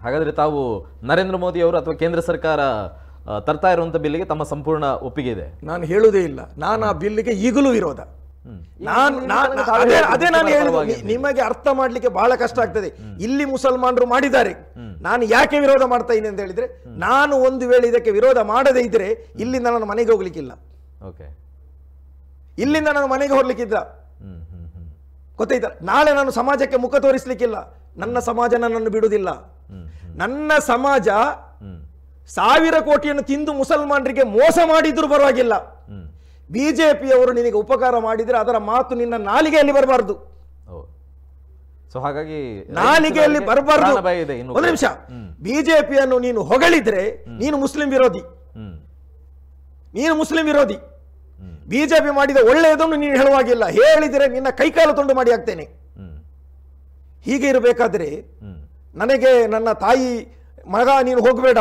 ಹಾಗಾದ್ರೆ ತಾವು ನರೇಂದ್ರ ಮೋದಿ ಅವರು ಅಥವಾ ಕೇಂದ್ರ ಸರ್ಕಾರ ತರ್ತಾ ಇರುವಂತ ಬಿಲ್ಗೆ ತಮ್ಮ ಸಂಪೂರ್ಣ ಒಪ್ಪಿಗೆ ಇದೆ? ನಾನು ಹೇಳುವುದೇ ಇಲ್ಲ, ನಾನು ಆ ಬಿಲ್ಗೆ ಈಗಲೂ ವಿರೋಧ. ಅದೇ ನಾನು ಹೇಳುದು, ನಿಮಗೆ ಅರ್ಥ ಮಾಡ್ಲಿಕ್ಕೆ ಬಹಳ ಕಷ್ಟ ಆಗ್ತದೆ. ಇಲ್ಲಿ ಮುಸಲ್ಮಾನರು ಮಾಡಿದ್ದಾರೆ, ನಾನು ಯಾಕೆ ವಿರೋಧ ಮಾಡ್ತಾ ಇದ್ದೀನಿ ಅಂತ ಹೇಳಿದ್ರೆ, ನಾನು ಒಂದು ವೇಳೆ ಇದಕ್ಕೆ ವಿರೋಧ ಮಾಡದೇ ಇದ್ರೆ ಇಲ್ಲಿಂದ ನಾನು ಮನೆಗೆ ಹೋಗ್ಲಿಕ್ಕಿಲ್ಲ, ಇಲ್ಲಿಂದ ನಾನು ಮನೆಗೆ ಹೋಗ್ಲಿಕ್ಕಿಲ್ಲ, ಗೊತ್ತಾಯ್ತಾ? ನಾಳೆ ನಾನು ಸಮಾಜಕ್ಕೆ ಮುಖ ತೋರಿಸ್ಲಿಕ್ಕಿಲ್ಲ. ನನ್ನ ಸಮಾಜ ನನ್ನನ್ನು ಬಿಡುವುದಿಲ್ಲ. ನನ್ನ ಸಮಾಜ 1000 ಕೋಟಿಯನ್ನು ತಿಂದು ಮುಸಲ್ಮಾನರಿಗೆ ಮೋಸ ಮಾಡಿದ್ರು ಪರವಾಗಿಲ್ಲ, ಬಿಜೆಪಿಯವರು ನಿನಗೆ ಉಪಕಾರ ಮಾಡಿದ್ರೆ ಅದರ ಮಾತು ನಿನ್ನ ನಾಲಿಗೆಯಲ್ಲಿ ಬರಬಾರ್ದು. ಹಾಗಾಗಿ ನಾಲಿಗೆಯಲ್ಲಿ ಬರಬಾರ್ದು. ಒಂದು ನಿಮಿಷ, ಬಿಜೆಪಿಯನ್ನು ನೀನು ಹೊಗಳಿದ್ರೆ ನೀನು ಮುಸ್ಲಿಂ ವಿರೋಧಿ, ನೀನು ಮುಸ್ಲಿಂ ವಿರೋಧಿ. ಬಿಜೆಪಿ ಮಾಡಿದ ಒಳ್ಳೆಯದನ್ನು ನೀನು ಹೇಳುವಾಗಿಲ್ಲ, ಹೇಳಿದರೆ ನಿನ್ನ ಕೈಕಾಲು ತುಂಡು ಮಾಡಿ ಹಾಕ್ತೇನೆ. ಹೀಗೆ ಇರಬೇಕಾದ್ರೆ ನನಗೆ ನನ್ನ ತಾಯಿ, ಮಗ ನೀನು ಹೋಗಬೇಡ,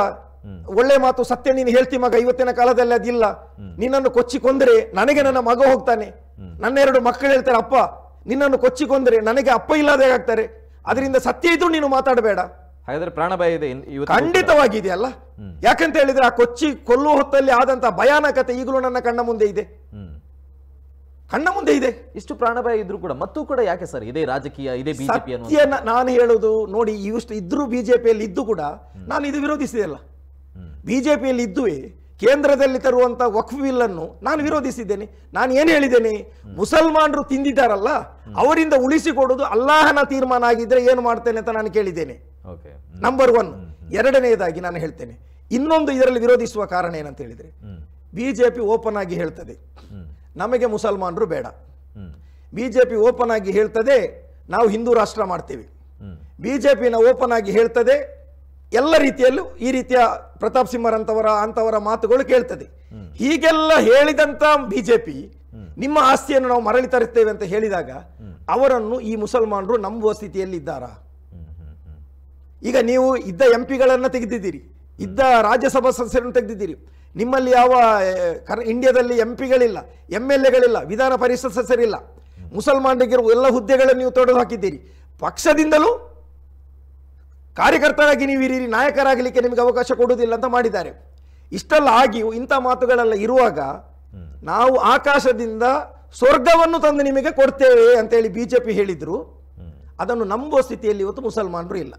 ಒಳ್ಳೆ ಮಾತು ಸತ್ಯ ನೀನು ಹೇಳ್ತಿ ಮಗ, ಇವತ್ತಿನ ಕಾಲದಲ್ಲಿ ಅದಿಲ್ಲ, ನಿನ್ನನ್ನು ಕೊಚ್ಚಿಕೊಂದ್ರೆ ನನಗೆ ನನ್ನ ಮಗ ಹೋಗ್ತಾನೆ, ನನ್ನ 2 ಮಕ್ಕಳು ಹೇಳ್ತಾರೆ ಅಪ್ಪ ನಿನ್ನನ್ನು ಕೊಚ್ಚಿಕೊಂದ್ರೆ ನನಗೆ ಅಪ್ಪ ಇಲ್ಲದೆ ಆಗ್ತಾರೆ, ಅದರಿಂದ ಸತ್ಯ ಇದ್ರೂ ನೀನು ಮಾತಾಡಬೇಡ. ಹಾಗಾದ್ರೆ ಪ್ರಾಣಭಯ ಇದೆ, ಖಂಡಿತವಾಗಿದೆಯಲ್ಲ. ಯಾಕಂತ ಹೇಳಿದ್ರೆ ಆ ಕೊಚ್ಚಿ ಕೊಲ್ಲುವ ಹೊತ್ತಲ್ಲಿ ಆದಂತ ಭಯಾನಕತೆ ಈಗಲೂ ನನ್ನ ಕಣ್ಣ ಮುಂದೆ ಇದೆ, ಕಣ್ಣ ಮುಂದೆ ಇದೆ. ಇಷ್ಟು ಪ್ರಾಣಭಯ ಇದ್ರೂ ಕೂಡ ಮತ್ತೂ ಕೂಡ ಯಾಕೆ ಸರ್ ಇದೇ ರಾಜಕೀಯ, ಇದೇ ಬಿಜೆಪಿ? ನಾನು ಹೇಳುದು ನೋಡಿ, ಇಷ್ಟು ಇದ್ರೂ ಬಿಜೆಪಿಯಲ್ಲಿ ಇದ್ದು ಕೂಡ ನಾನು ಇದು ವಿರೋಧಿಸಿದೆಲ್ಲ. ಬಿಜೆಪಿಯಲ್ಲಿ ಇದ್ದುವೆ ಕೇಂದ್ರದಲ್ಲಿ ತರುವಂತ ವಕ್ಫ್ ಬಿಲ್ ಅನ್ನು ನಾನು ವಿರೋಧಿಸಿದ್ದೇನೆ. ನಾನು ಏನು ಹೇಳಿದ್ದೇನೆ, ಮುಸಲ್ಮಾನರು ತಿಂದಿದ್ದಾರಲ್ಲ ಅವರಿಂದ ಉಳಿಸಿಕೊಡುವುದು ಅಲ್ಲಾಹನ ತೀರ್ಮಾನ ಆಗಿದ್ರೆ ಏನು ಮಾಡ್ತೇನೆ ಅಂತ ನಾನು ಕೇಳಿದ್ದೇನೆ. ನಂಬರ್ 1. ಎರಡನೆಯದಾಗಿ ನಾನು ಹೇಳ್ತೇನೆ, ಇನ್ನೊಂದು ಇದರಲ್ಲಿ ವಿರೋಧಿಸುವ ಕಾರಣ ಏನಂತ ಹೇಳಿದ್ರೆ, ಬಿಜೆಪಿ ಓಪನ್ ಆಗಿ ಹೇಳ್ತದೆ ನಮಗೆ ಮುಸಲ್ಮಾನರು ಬೇಡ, ಬಿಜೆಪಿ ಓಪನ್ ಆಗಿ ಹೇಳ್ತದೆ ನಾವು ಹಿಂದೂ ರಾಷ್ಟ್ರ ಮಾಡ್ತೇವೆ, ಬಿಜೆಪಿನ ಓಪನ್ ಆಗಿ ಹೇಳ್ತದೆ ಎಲ್ಲ ರೀತಿಯಲ್ಲೂ ಈ ರೀತಿಯ ಪ್ರತಾಪ್ ಅಂತವರ ಮಾತುಗಳು ಕೇಳ್ತದೆ. ಹೀಗೆಲ್ಲ ಹೇಳಿದಂತ ಬಿಜೆಪಿ ನಿಮ್ಮ ಆಸ್ತಿಯನ್ನು ನಾವು ಮರಳಿ ತರುತ್ತೇವೆ ಅಂತ ಹೇಳಿದಾಗ ಅವರನ್ನು ಈ ಮುಸಲ್ಮಾನರು ನಂಬುವ ಸ್ಥಿತಿಯಲ್ಲಿ ಇದ್ದಾರಾ? ಈಗ ನೀವು ಇದ್ದ ಎಂಪಿಗಳನ್ನು ತೆಗೆದಿದ್ದೀರಿ, ಇದ್ದ ರಾಜ್ಯಸಭಾ ಸದಸ್ಯರನ್ನು ತೆಗೆದಿದ್ದೀರಿ, ನಿಮ್ಮಲ್ಲಿ ಯಾವ ಇಂಡಿಯಾದಲ್ಲಿ ಎಂಪಿಗಳಿಲ್ಲ, MLAಗಳಿಲ್ಲ, ವಿಧಾನ ಪರಿಷತ್ ಸದಸ್ಯರಿಲ್ಲ, ಮುಸಲ್ಮಾನರಿಗಿರುವ ಎಲ್ಲ ಹುದ್ದೆಗಳನ್ನು ನೀವು ತೊಡೆದು ಹಾಕಿದ್ದೀರಿ. ಪಕ್ಷದಿಂದಲೂ ಕಾರ್ಯಕರ್ತರಾಗಿ ನೀವು ಇರೀರಿ, ನಾಯಕರಾಗಲಿಕ್ಕೆ ನಿಮಗೆ ಅವಕಾಶ ಕೊಡುವುದಿಲ್ಲ ಅಂತ ಮಾಡಿದ್ದಾರೆ. ಇಷ್ಟೆಲ್ಲ ಆಗಿಯೂ ಇಂಥ ಮಾತುಗಳೆಲ್ಲ ಇರುವಾಗ ನಾವು ಆಕಾಶದಿಂದ ಸ್ವರ್ಗವನ್ನು ತಂದು ನಿಮಗೆ ಕೊಡ್ತೇವೆ ಅಂತೇಳಿ ಬಿಜೆಪಿ ಹೇಳಿದ್ರು, ಅದನ್ನು ನಂಬುವ ಸ್ಥಿತಿಯಲ್ಲಿ ಇವತ್ತು ಮುಸಲ್ಮಾನರು ಇಲ್ಲ.